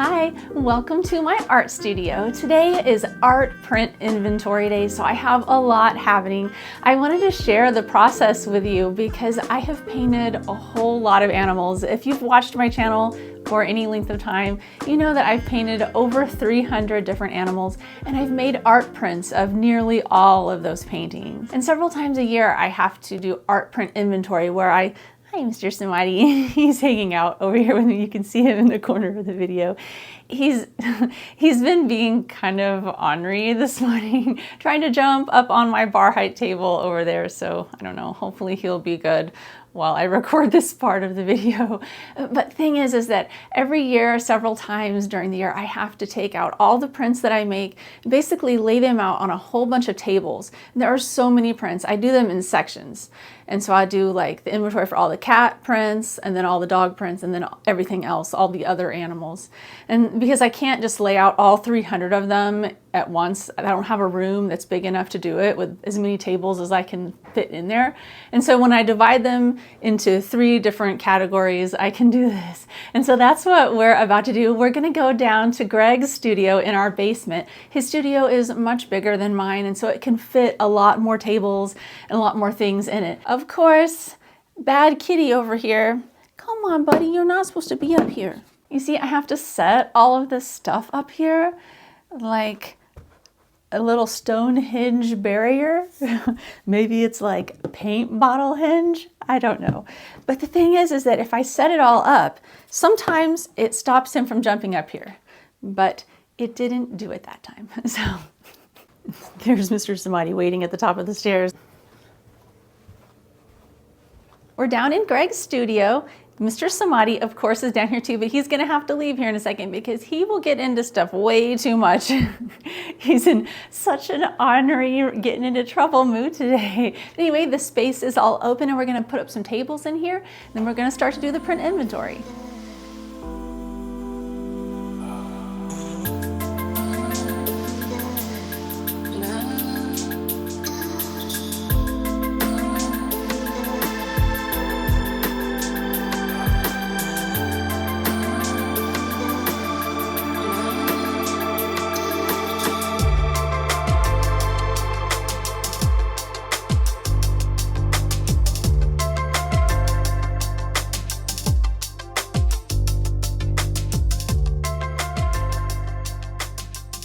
Hi, welcome to my art studio. Today is art print inventory day, so I have a lot happening. I wanted to share the process with you because I have painted a whole lot of animals. If you've watched my channel for any length of time, you know that I've painted over 300 different animals, and I've made art prints of nearly all of those paintings. And several times a year, I have to do art print inventory where Hi, Mr. Samadi. He's hanging out over here with me. You can see him in the corner of the video. He's been being kind of ornery this morning, trying to jump up on my bar height table over there. So I don't know, hopefully he'll be good while I record this part of the video. But thing is that every year, several times during the year, I have to take out all the prints that I make, basically lay them out on a whole bunch of tables. And there are so many prints. I do them in sections. And so I do like the inventory for all the cat prints and then all the dog prints and then everything else, all the other animals. And because I can't just lay out all 300 of them at once, I don't have a room that's big enough to do it with as many tables as I can fit in there. And so when I divide them into 3 different categories, I can do this. And so that's what we're about to do. We're gonna go down to Greg's studio in our basement. His studio is much bigger than mine, and so it can fit a lot more tables and a lot more things in it. Of course, bad kitty over here. Come on, buddy, you're not supposed to be up here. You see, I have to set all of this stuff up here like a little stone hinge barrier. Maybe it's like a paint bottle hinge. I don't know. But the thing is that if I set it all up, sometimes it stops him from jumping up here, but it didn't do it that time. So there's Mr. Samadi waiting at the top of the stairs. We're down in Greg's studio. Mr. Samadi, of course, is down here too, but he's gonna have to leave here in a second because he will get into stuff way too much. He's in such an ornery, getting into trouble mood today. Anyway, the space is all open and we're gonna put up some tables in here, and then we're gonna start to do the print inventory.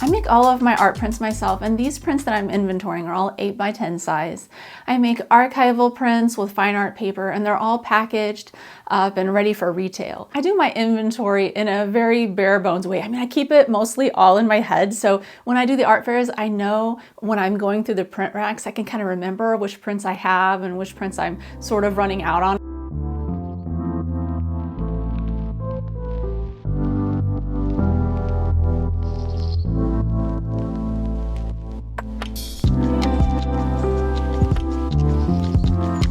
I make all of my art prints myself, and these prints that I'm inventorying are all 8 by 10 size. I make archival prints with fine art paper, and they're all packaged up and ready for retail. I do my inventory in a very bare bones way. I mean, I keep it mostly all in my head, so when I do the art fairs, I know when I'm going through the print racks, I can kind of remember which prints I have and which prints I'm sort of running out on.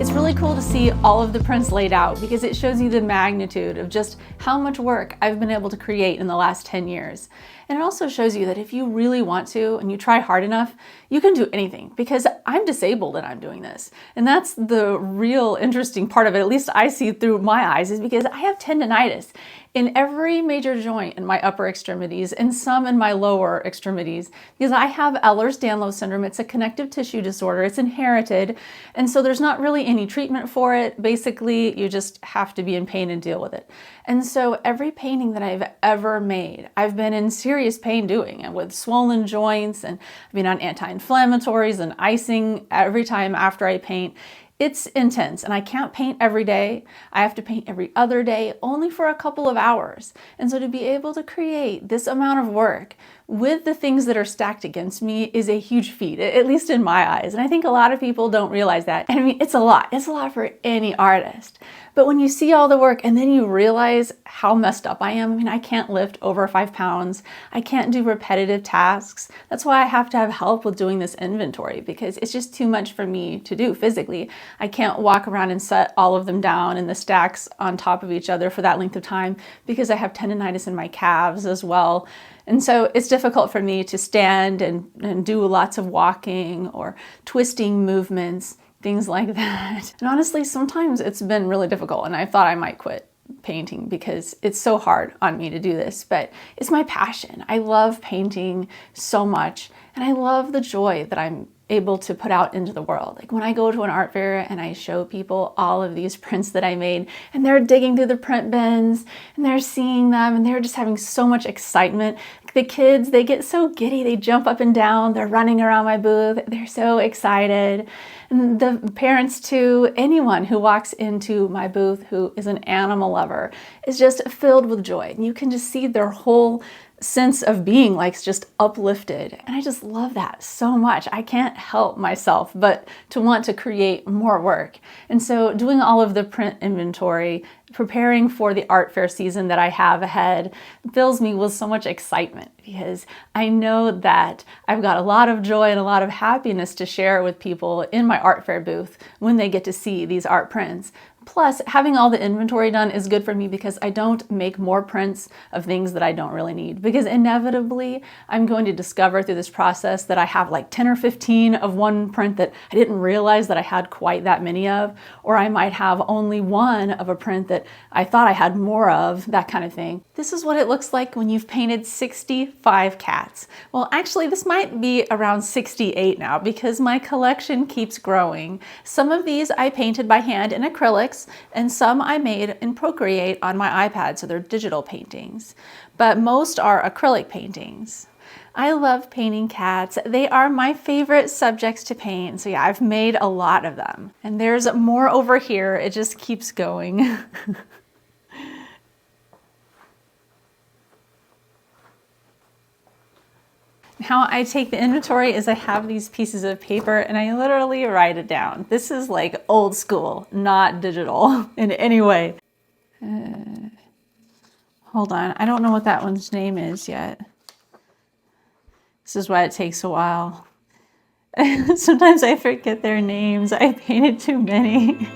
It's really cool to see all of the prints laid out because it shows you the magnitude of just how much work I've been able to create in the last 10 years. And it also shows you that if you really want to and you try hard enough, you can do anything because I'm disabled and I'm doing this. And that's the real interesting part of it, at least I see through my eyes, is because I have tendonitis in every major joint in my upper extremities and some in my lower extremities because I have Ehlers-Danlos syndrome. It's a connective tissue disorder. It's inherited. And so there's not really any treatment for it. Basically, you just have to be in pain and deal with it. And so every painting that I've ever made, I've been in serious pain doing, and with swollen joints, and I've been on anti-inflammatories and icing every time after I paint. It's intense, and I can't paint every day. I have to paint every other day, only for a couple of hours. And so to be able to create this amount of work with the things that are stacked against me is a huge feat, at least in my eyes. And I think a lot of people don't realize that. And I mean, it's a lot. It's a lot for any artist. But when you see all the work and then you realize how messed up I am, I mean, I can't lift over 5 pounds. I can't do repetitive tasks. That's why I have to have help with doing this inventory because it's just too much for me to do physically. I can't walk around and set all of them down in the stacks on top of each other for that length of time because I have tendonitis in my calves as well. And so it's difficult for me to stand and do lots of walking or twisting movements, things like that. And honestly, sometimes it's been really difficult and I thought I might quit. painting because it's so hard on me to do this, but it's my passion. I love painting so much, and I love the joy that I'm able to put out into the world. Like when I go to an art fair and I show people all of these prints that I made, and they're digging through the print bins and they're seeing them and they're just having so much excitement. The kids, they get so giddy, they jump up and down, they're running around my booth, they're so excited. And the parents too, anyone who walks into my booth who is an animal lover is just filled with joy. And you can just see their whole sense of being like just uplifted. And I just love that so much. I can't help myself but to want to create more work. And so doing all of the print inventory, preparing for the art fair season that I have ahead fills me with so much excitement because I know that I've got a lot of joy and a lot of happiness to share with people in my art fair booth when they get to see these art prints. Plus, having all the inventory done is good for me because I don't make more prints of things that I don't really need. Because inevitably, I'm going to discover through this process that I have like 10 or 15 of one print that I didn't realize that I had quite that many of. Or I might have only one of a print that I thought I had more of, that kind of thing. This is what it looks like when you've painted 65 cats. Well, actually, this might be around 68 now because my collection keeps growing. Some of these I painted by hand in acrylics, and some I made in Procreate on my iPad, so they're digital paintings. But most are acrylic paintings. I love painting cats. They are my favorite subjects to paint. So yeah, I've made a lot of them. And there's more over here. It just keeps going. How I take the inventory is I have these pieces of paper and I literally write it down. This is like old school, not digital in any way. Hold on, I don't know what that one's name is yet. This is why it takes a while. Sometimes I forget their names. I painted too many.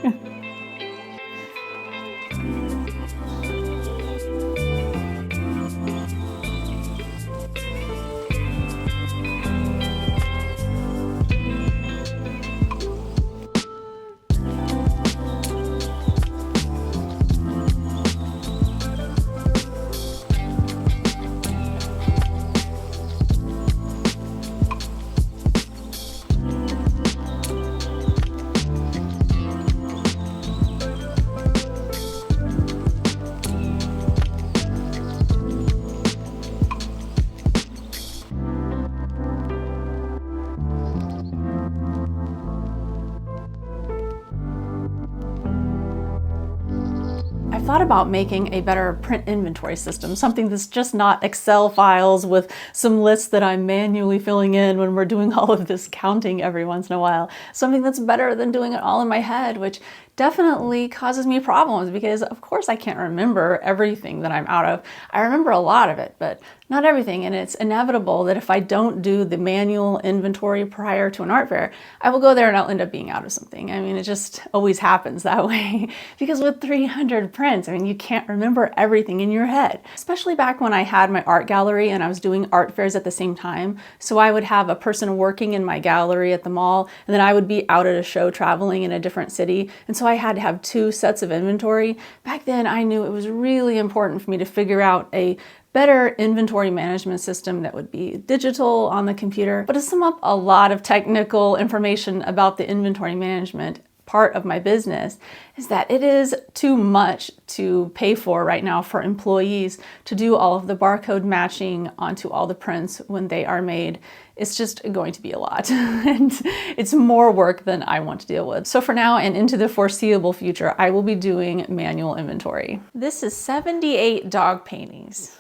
Thought about making a better print inventory system, something that's just not Excel files with some lists that I'm manually filling in when we're doing all of this counting every once in a while. Something that's better than doing it all in my head, which definitely causes me problems because of course I can't remember everything that I'm out of. I remember a lot of it, but not everything, and it's inevitable that if I don't do the manual inventory prior to an art fair, I will go there and I'll end up being out of something. I mean, it just always happens that way because with 300 prints, I mean, you can't remember everything in your head, especially back when I had my art gallery and I was doing art fairs at the same time. So I would have a person working in my gallery at the mall, and then I would be out at a show traveling in a different city. And so I had to have 2 sets of inventory. Back then, I knew it was really important for me to figure out a better inventory management system that would be digital on the computer. But to sum up a lot of technical information about the inventory management part of my business is that it is too much to pay for right now for employees to do all of the barcode matching onto all the prints when they are made. It's just going to be a lot and it's more work than I want to deal with. So for now and into the foreseeable future, I will be doing manual inventory. This is 78 dog paintings.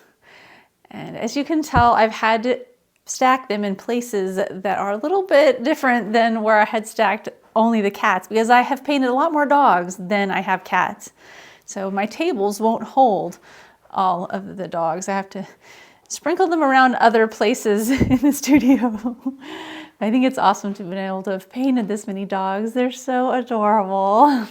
And as you can tell, I've had to stack them in places that are a little bit different than where I had stacked only the cats because I have painted a lot more dogs than I have cats. So my tables won't hold all of the dogs. I have to sprinkle them around other places in the studio. I think it's awesome to have been able to have painted this many dogs. They're so adorable.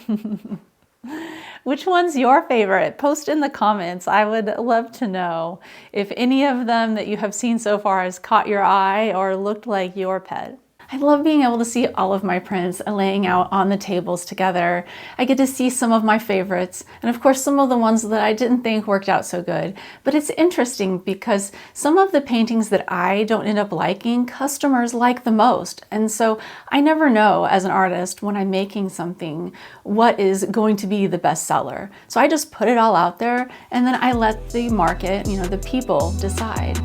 Which one's your favorite? Post in the comments. I would love to know if any of them that you have seen so far has caught your eye or looked like your pet. I love being able to see all of my prints laying out on the tables together. I get to see some of my favorites, and of course some of the ones that I didn't think worked out so good. But it's interesting because some of the paintings that I don't end up liking, customers like the most. And so I never know as an artist when I'm making something what is going to be the best seller. So I just put it all out there, and then I let the market, the people decide.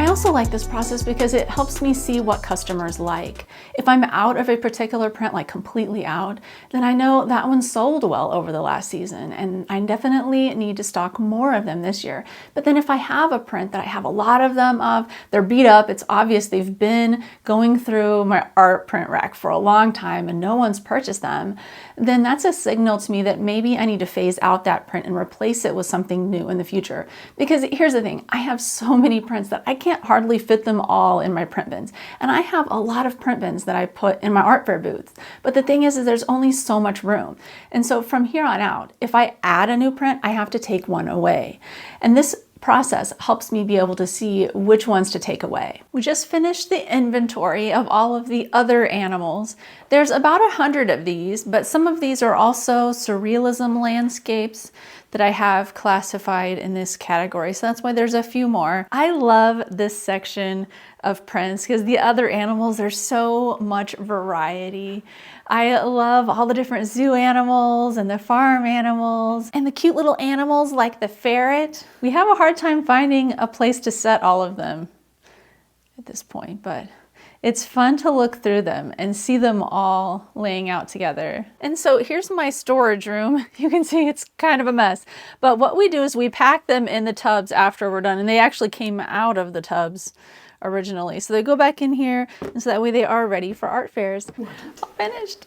I also like this process because it helps me see what customers like. If I'm out of a particular print, like completely out, then I know that one sold well over the last season, and I definitely need to stock more of them this year. But then if I have a print that I have a lot of them of, they're beat up, it's obvious they've been going through my art print rack for a long time and no one's purchased them, then that's a signal to me that maybe I need to phase out that print and replace it with something new in the future. Because here's the thing, I have so many prints that I can't hardly fit them all in my print bins. And I have a lot of print bins that I put in my art fair booths. But the thing is there's only so much room. And so from here on out, if I add a new print, I have to take one away. And this process helps me be able to see which ones to take away. We just finished the inventory of all of the other animals. There's about 100 of these, but some of these are also surrealism landscapes that I have classified in this category. So that's why there's a few more. I love this section of prints because the other animals, there's so much variety. I love all the different zoo animals and the farm animals and the cute little animals like the ferret. We have a hard time finding a place to set all of them at this point, but it's fun to look through them and see them all laying out together. And so here's my storage room. You can see it's kind of a mess. But what we do is we pack them in the tubs after we're done. And they actually came out of the tubs originally. So they go back in here, and so that way they are ready for art fairs. All finished.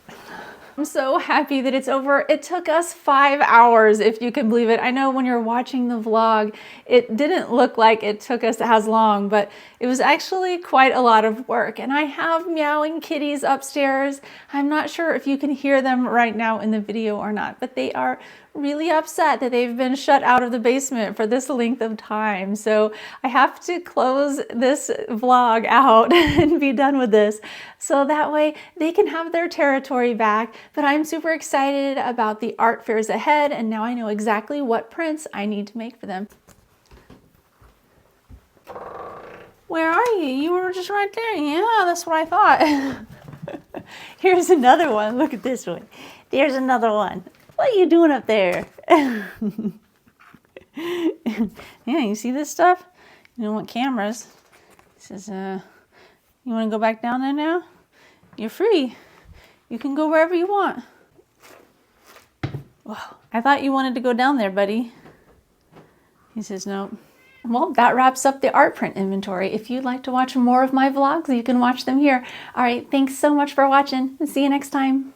I'm so happy that it's over. It took us 5 hours, if you can believe it. I know when you're watching the vlog, it didn't look like it took us as long, but it was actually quite a lot of work. And I have meowing kitties upstairs. I'm not sure if you can hear them right now in the video or not, but they are really upset that they've been shut out of the basement for this length of time. So I have to close this vlog out and be done with this. So that way they can have their territory back. But I'm super excited about the art fairs ahead, and now I know exactly what prints I need to make for them. Where are you? You were just right there. Yeah, that's what I thought. Here's another one. Look at this one. There's another one. What are you doing up there? Yeah, you see this stuff? You don't want cameras. It says, you want to go back down there now? You're free. You can go wherever you want. Whoa. I thought you wanted to go down there, buddy. He says, nope. Well, that wraps up the art print inventory. If you'd like to watch more of my vlogs, you can watch them here. All right, thanks so much for watching, and see you next time.